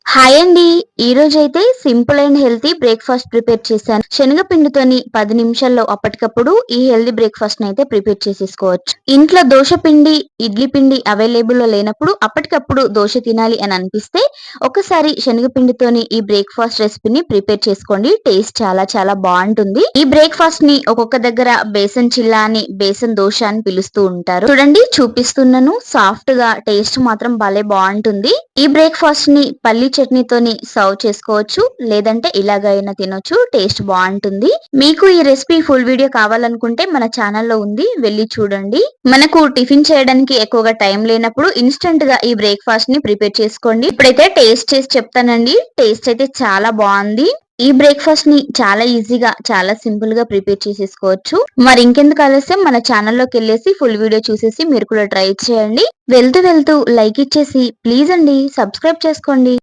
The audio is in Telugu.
హాయ్ అండి. ఈ రోజైతే simple and healthy breakfast prepare చేశాను. శనగపిండితోని 10 నిమిషాల్లో అప్పటికప్పుడు ఈ హెల్తీ బ్రేక్‌ఫాస్ట్‌ని అయితే ప్రిపేర్ చేసేసుకోవచ్చు. ఇంట్లో దోస పిండి, ఇడ్లీ పిండి అవైలబుల్‌లో లేనప్పుడు అప్పటికప్పుడు దోస తినాలి అని అనిపిస్తే ఒకసారి శనగపిండితోని ఈ బ్రేక్‌ఫాస్ట్ రెసిపీని ప్రిపేర్ చేసుకోండి. టేస్ట్ చాలా చాలా బావుంటుంది. ఈ బ్రేక్‌ఫాస్ట్‌ని ఒక్కొక్క దగ్గర బేసన్ చిల్లా అని, బేసన్ దోస అని పిలుస్తూ ఉంటారు. చూడండి చూపిస్తున్నాను. సాఫ్ట్‌గా టేస్ట్ మాత్రం భలే బావుంటుంది. ఈ బ్రేక్‌ఫాస్ట్‌ని పల్లి చట్నీతోని సర్వ్ చేసుకోవచ్చు. లేదంటే ఇలాగైనా తినొచ్చు. టేస్ట్ బావుంటుంది. మీకు ఈ రెసిపీ ఫుల్ వీడియో కావాలనుకుంటే మన ఛానల్‌లో ఉంది. వెళ్లి చూడండి. మనకు టిఫిన్ చేయడానికి ఎక్కువగా టైం లేనప్పుడు ఇన్‌స్టంట్‌గా ఈ బ్రేక్‌ఫాస్ట్‌ని ప్రిపేర్ చేసుకోండి. ఇప్పుడైతే టేస్ట్ చేసి చెప్తానండి. టేస్ట్ అయితే చాలా బావుంది. ఈ బ్రేక్‌ఫాస్ట్ ని చాలా ఈజీగా, చాలా సింపుల్ గా ప్రిపేర్ చేసేసుకోవచ్చు. మరి ఇంకెందుకు ఆలస్యం, మన ఛానల్లోకెళ్ళేసి ఫుల్ వీడియో చూసేసి మీరు కూడా ట్రై చేయండి. వెళ్తూ వెళ్తూ లైక్ ఇచ్చేసి ప్లీజ్ అండి సబ్స్క్రైబ్ చేసుకోండి.